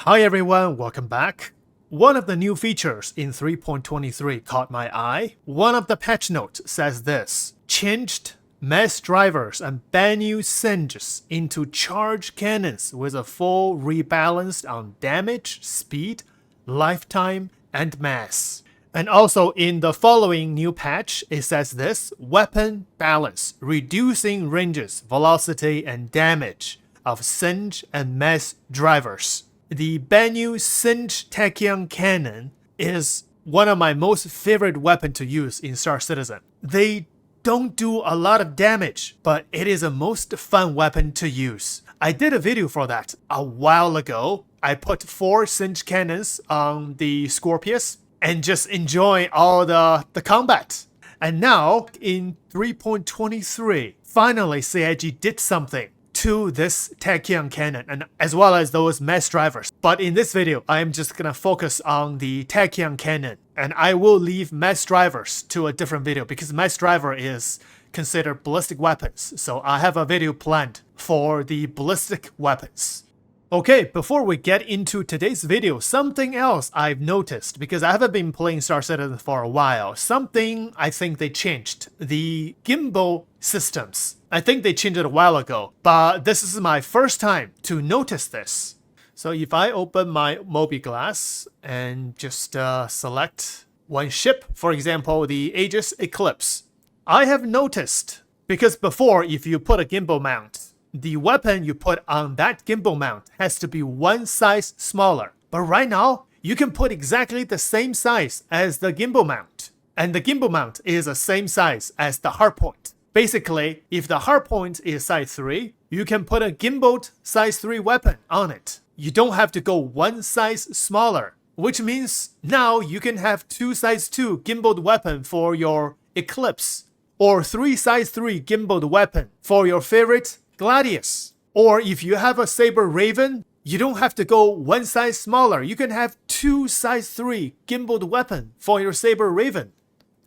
Hi everyone, welcome back. One of the new features in 3.23 caught my eye. One of the patch notes says this: changed mass drivers and new Singes into charge cannons with a full rebalance on damage, speed, lifetime, and mass. And also in the following new patch, it says this: weapon balance, reducing ranges, velocity, and damage of Singe and mass drivers. The new Singe Tachyon Cannon is one of my most favorite weapons to use in Star Citizen. They don't do a lot of damage, but it is a most fun weapon to use. I did a video for that a while ago. I put 4 Singe Cannons on the Scorpius and just enjoy all the combat. And now, in 3.23, finally CIG did something to this Tachyon Cannon, and as well as those mass drivers. But in this video, I'm just gonna focus on the Tachyon Cannon, and I will leave mass drivers to a different video because mass driver is considered ballistic weapons. So I have a video planned for the ballistic weapons. Okay, before we get into today's video, something else I've noticed, because I haven't been playing Star Citizen for a while. Something I think they changed. The gimbal systems. I think they changed it a while ago, but this is my first time to notice this. So if I open my Mobi Glass and just select one ship, for example, the Aegis Eclipse, I have noticed, because before, if you put a gimbal mount, the weapon you put on that gimbal mount has to be one size smaller. But right now, you can put exactly the same size as the gimbal mount. And the gimbal mount is the same size as the hardpoint. Basically, if the hardpoint is size 3, you can put a gimbaled size 3 weapon on it. You don't have to go one size smaller, which means now you can have 2 size 2 gimbaled weapon for your Eclipse, or 3 size 3 gimbaled weapon for your favorite Gladius. Or if you have a Saber Raven, you don't have to go one size smaller. You can have 2 size 3 gimbaled weapon for your Saber Raven.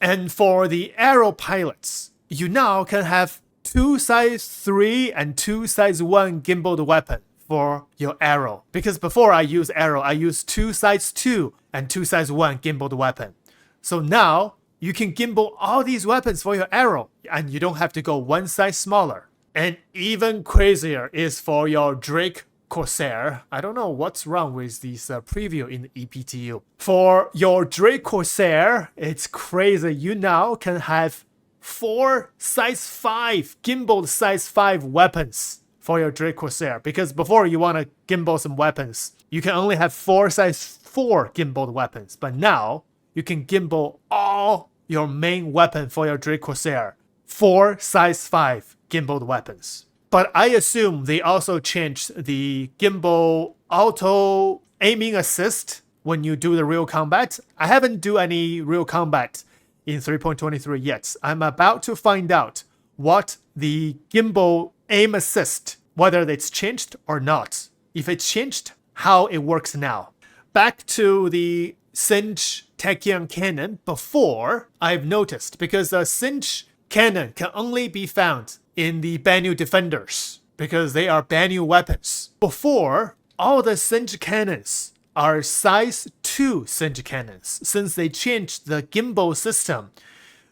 And for the arrow pilots, you now can have 2 size 3 and 2 size 1 gimbaled weapon for your arrow. Because before I use arrow, I use 2 size 2 and 2 size 1 gimbaled weapon. So now you can gimbal all these weapons for your arrow, and you don't have to go one size smaller. And even crazier is for your Drake Corsair. I don't know what's wrong with this preview in the ePTU. For your Drake Corsair, it's crazy. You now can have 4 size 5 gimbaled size 5 weapons for your Drake Corsair. Because before you want to gimbal some weapons, you can only have 4 size 4 gimbaled weapons. But now you can gimbal all your main weapon for your Drake Corsair. 4 size 5 gimbaled weapons. But I assume they also changed the gimbal auto aiming assist when you do the real combat. I haven't do any real combat in 3.23 yet. I'm about to find out what the gimbal aim assist, whether it's changed or not. If it's changed, how it works now. Back to the Singe Tachyon Cannon. Before, I've noticed, because the Singe Cannon can only be found in the Banu Defenders, because they are Banu weapons. Before, all the Singe Cannons are size 2 Singe Cannons, since they changed the gimbal system.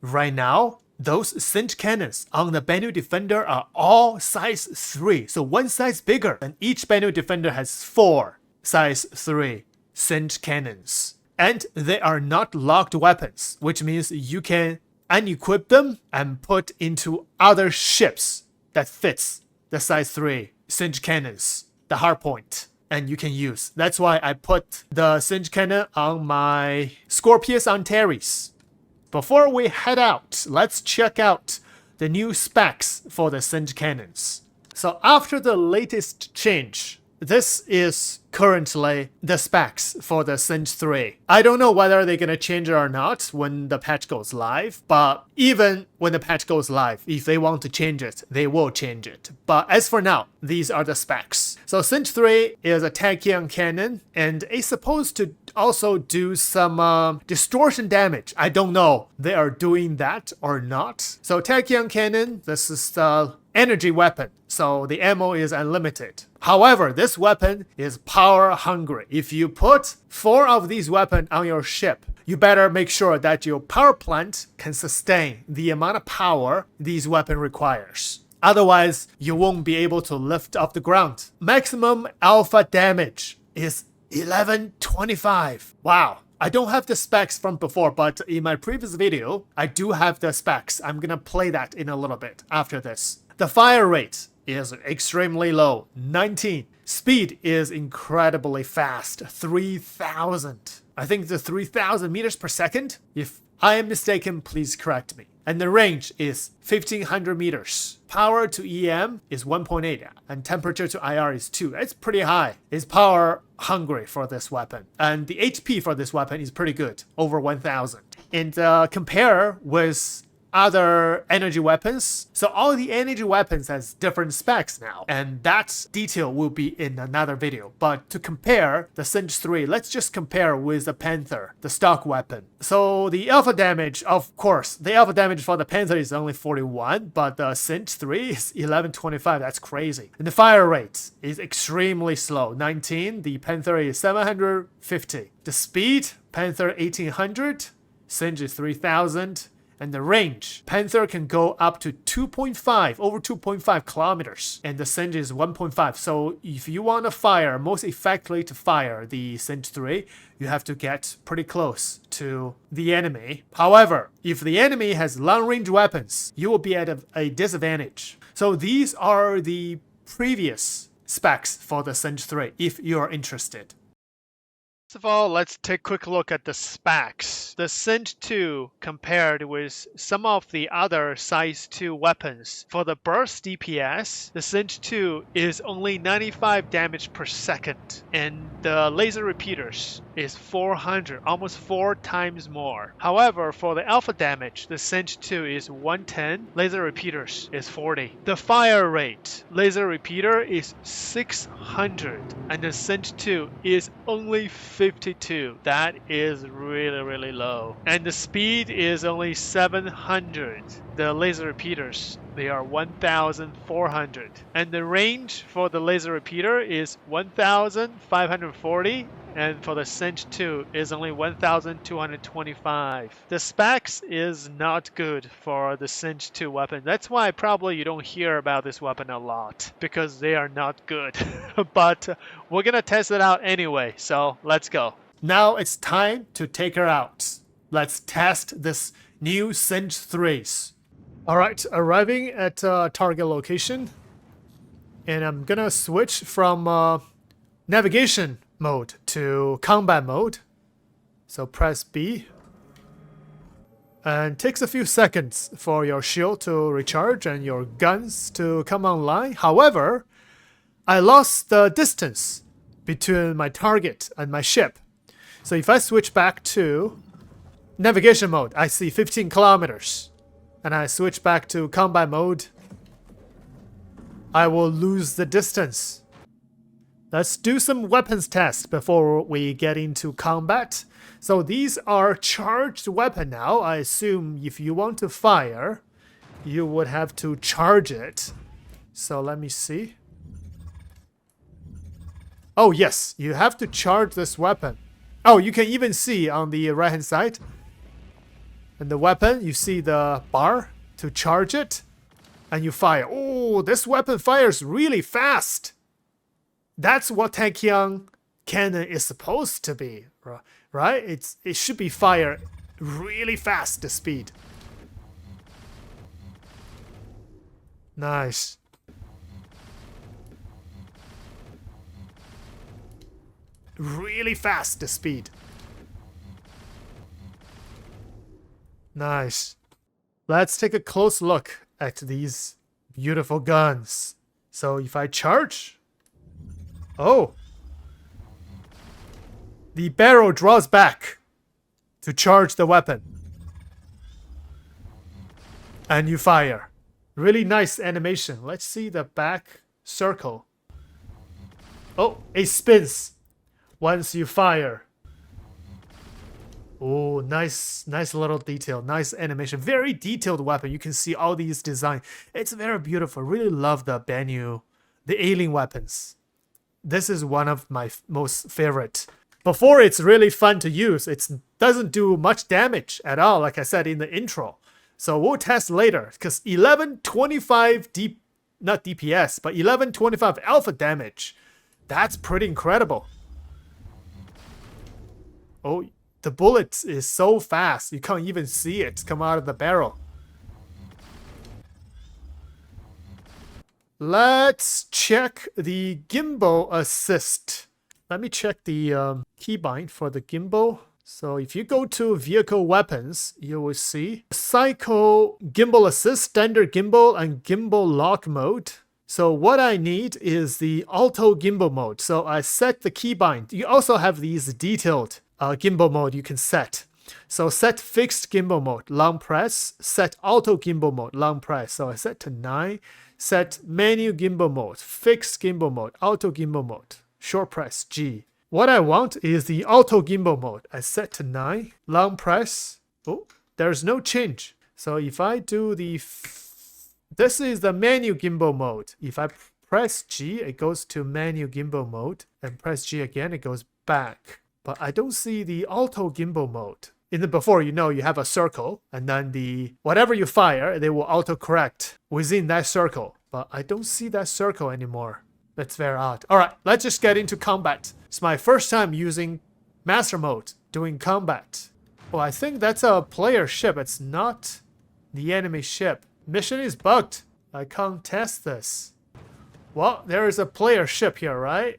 Right now, those Singe Cannons on the Banu Defender are all size 3, so one size bigger, and each Banu Defender has 4 size 3 Singe Cannons. And they are not locked weapons, which means you can unequip them and put into other ships that fits the size 3 Singe Cannons, the hardpoint, and you can use. That's why I put the Singe Cannon on my Scorpius Antares. Before we head out, let's check out the new specs for the Singe Cannons. So after the latest change, this is currently the specs for the Singe-3. I don't know whether they're gonna change it or not when the patch goes live, but even when the patch goes live, if they want to change it, they will change it. But as for now, these are the specs. So Singe-3 is a Tachyon Cannon, and it's supposed to also do some distortion damage. I don't know they are doing that or not. So Tachyon Cannon, this is the energy weapon, so the ammo is unlimited. However, this weapon is power hungry. If you put 4 of these weapons on your ship, you better make sure that your power plant can sustain the amount of power these weapons requires. Otherwise, you won't be able to lift off the ground. Maximum alpha damage is 1125. Wow. I don't have the specs from before, but in my previous video, I do have the specs. I'm gonna play that in a little bit after this. The fire rate is extremely low, 19. Speed is incredibly fast, 3000. I think it's 3000 meters per second. If I am mistaken, please correct me. And the range is 1500 meters. Power to EM is 1.8 and temperature to IR is 2. It's pretty high. It's power hungry for this weapon. And the HP for this weapon is pretty good, over 1000. And compare with other energy weapons. So all the energy weapons has different specs now, and that detail will be in another video. But to compare the Singe-3, let's just compare with the Panther, the stock weapon. So the alpha damage, of course, the alpha damage for the Panther is only 41, but the Singe-3 is 1125. That's crazy. And the fire rate is extremely slow, 19. The Panther is 750. The speed, Panther 1800, Singe is 3000. And the range, Panther can go up to 2.5, over 2.5 kilometers, and the Singe is 1.5. So if you want to fire, most effectively to fire the Singe-3, you have to get pretty close to the enemy. However, if the enemy has long-range weapons, you will be at a disadvantage. So these are the previous specs for the Singe-3, if you're interested. First of all, let's take a quick look at the specs. The Singe-2 compared with some of the other size 2 weapons. For the burst DPS, the Singe-2 is only 95 damage per second, and the laser repeaters is 400, almost 4 times more. However, for the alpha damage, the Singe-2 is 110, laser repeaters is 40. The fire rate, laser repeater is 600, and the Singe-2 is only 52. That is really low. And the speed is only 700. The laser repeaters, they are 1400. And the range for the laser repeater is 1540. And for the Singe-2 is only 1225. The specs is not good for the Singe-2 weapon. That's why probably you don't hear about this weapon a lot, because they are not good. But we're gonna test it out anyway, so let's go. Now it's time to take her out. Let's test this new Singe-3s. Alright, arriving at target location. And I'm gonna switch from navigation mode to combat mode. So press B. And it takes a few seconds for your shield to recharge and your guns to come online. However, I lost the distance between my target and my ship. So if I switch back to navigation mode, I see 15 kilometers. And I switch back to combat mode, I will lose the distance. Let's do some weapons tests before we get into combat. So these are charged weapon now. I assume if you want to fire, you would have to charge it. So let me see. Oh yes, you have to charge this weapon. Oh, you can even see on the right hand side. And the weapon, you see the bar to charge it. And you fire. Oh, this weapon fires really fast. That's what Tachyon Cannon is supposed to be, right? It should be fire really fast, the speed. Nice. Really fast, the speed. Nice. Let's take a close look at these beautiful guns. So if I charge... Oh! The barrel draws back to charge the weapon. And you fire. Really nice animation. Let's see the back circle. Oh, it spins once you fire. Oh, nice little detail, nice animation, very detailed weapon. You can see all these design. It's very beautiful. Really love the Banyu, the alien weapons. This is one of my most favorite. Before, it's really fun to use. It doesn't do much damage at all, like I said in the intro. So we'll test later, because 1125 not DPS, but 1125 alpha damage. That's pretty incredible. Oh, the bullet is so fast, you can't even see it come out of the barrel. Let's check the gimbal assist. Let me check the keybind for the gimbal. So if you go to vehicle weapons, you will see cycle gimbal assist, standard gimbal, and gimbal lock mode. So what I need is the auto gimbal mode. So I set the keybind. You also have these detailed gimbal mode you can set. So set fixed gimbal mode, long press. Set auto gimbal mode, long press. So I set to 9. Set menu gimbal mode, fixed gimbal mode, auto gimbal mode, short press G. What I want is the auto gimbal mode. I set to 9, long press. Oh, there's no change. So if I do this is the menu gimbal mode. If I press G, it goes to menu gimbal mode, and press G again, it goes back. But I don't see the auto gimbal mode. In the before, you have a circle, and then whatever you fire, they will auto-correct within that circle. But I don't see that circle anymore. That's very odd. All right, let's just get into combat. It's my first time using master mode, doing combat. Oh, I think that's a player ship. It's not the enemy ship. Mission is bugged. I can't test this. Well, there is a player ship here, right?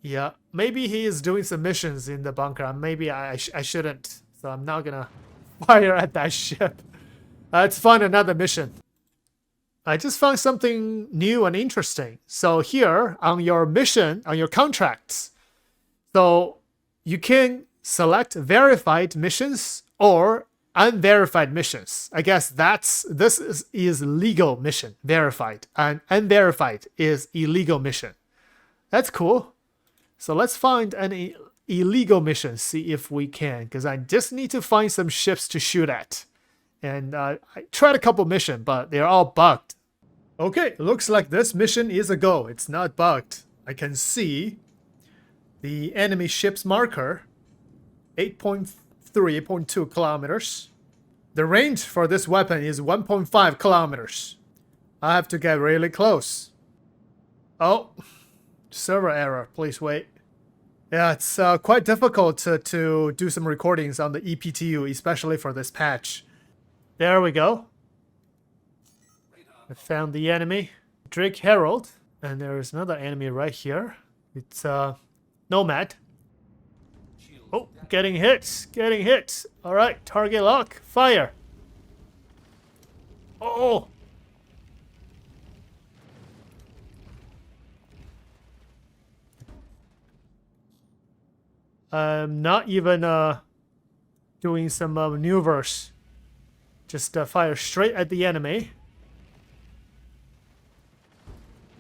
Yeah, maybe he is doing some missions in the bunker. Maybe I shouldn't. So I'm not gonna fire at that ship. Let's find another mission. I just found something new and interesting. So here on your mission, on your contracts, so you can select verified missions or unverified missions. I guess this is legal mission, verified, and unverified is illegal mission. That's cool. So let's find an illegal mission, see if we can, because I just need to find some ships to shoot at. And I tried a couple missions, but they're all bugged. Okay, looks like this mission is a go. It's not bugged. I can see the enemy ship's marker, 8.3, 8.2 kilometers. The range for this weapon is 1.5 kilometers. I have to get really close. Oh, server error. Please wait. Yeah, it's quite difficult to do some recordings on the ePTU, especially for this patch. There we go. I found the enemy, Drake Herald, and there is another enemy right here. It's Nomad. Oh, getting hit. All right, target lock, fire. Oh. I'm not even doing some maneuvers. Just fire straight at the enemy.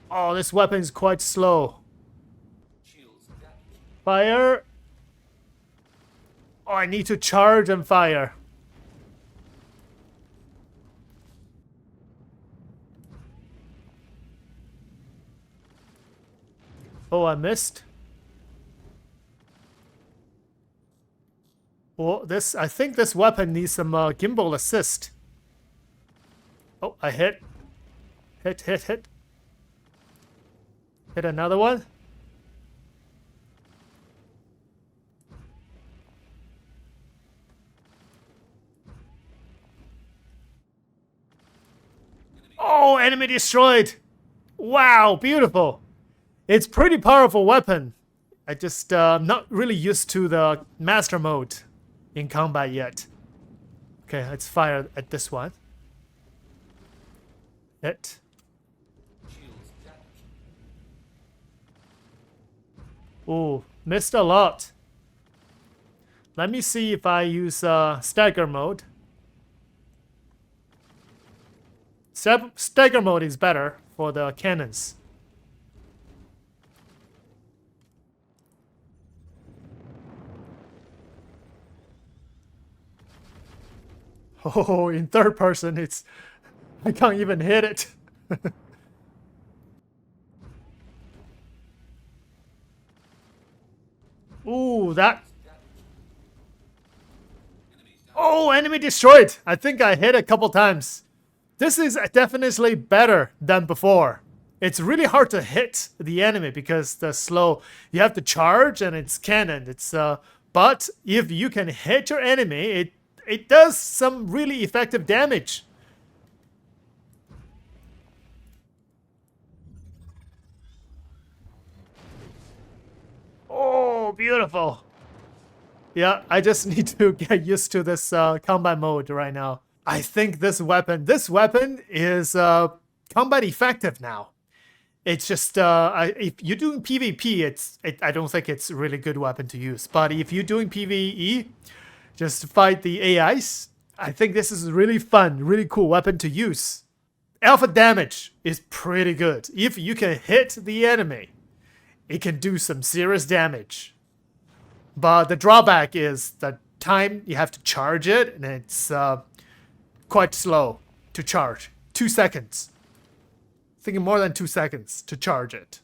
Oh, this weapon is quite slow. Fire. Oh, I need to charge and fire. Oh, I missed. Well, I think this weapon needs some gimbal assist. Oh, I hit. Hit. Hit another one. Oh, enemy destroyed. Wow, beautiful. It's pretty powerful weapon. I just not really used to the master mode in combat yet. Okay, let's fire at this one. Hit. Ooh, missed a lot. Let me see if I use stagger mode. Stagger mode is better for the cannons. Oh, in third person, I can't even hit it. Ooh, that. Oh, enemy destroyed. I think I hit a couple times. This is definitely better than before. It's really hard to hit the enemy because the slow. You have to charge and it's cannon. But if you can hit your enemy, it does some really effective damage. Oh, beautiful. Yeah, I just need to get used to this combat mode right now. I think this weapon is combat effective now. It's just if you're doing PvP, I don't think it's a really good weapon to use. But if you're doing PvE, just to fight the AIs, I think this is a really fun, really cool weapon to use. Alpha damage is pretty good. If you can hit the enemy, it can do some serious damage. But the drawback is the time you have to charge it, and it's quite slow to charge. 2 seconds. Thinking more than 2 seconds to charge it.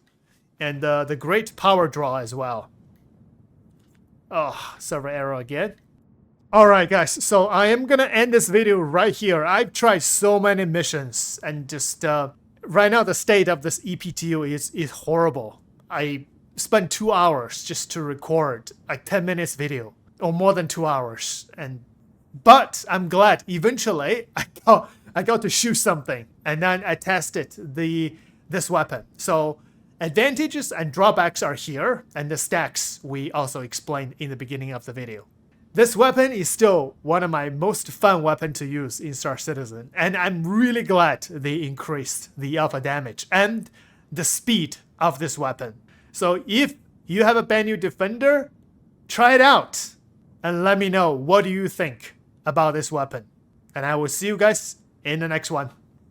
And the great power draw as well. Oh, server error again. Alright guys, so I am gonna end this video right here. I've tried so many missions and just right now the state of this ePTU is horrible. I spent 2 hours just to record a 10 minutes video, or more than 2 hours, but I'm glad eventually I got to shoot something, and then I tested this weapon. So advantages and drawbacks are here, and the stacks we also explained in the beginning of the video. This weapon is still one of my most fun weapons to use in Star Citizen, and I'm really glad they increased the alpha damage and the speed of this weapon. So if you have a Banyu Defender, try it out and let me know what do you think about this weapon. And I will see you guys in the next one.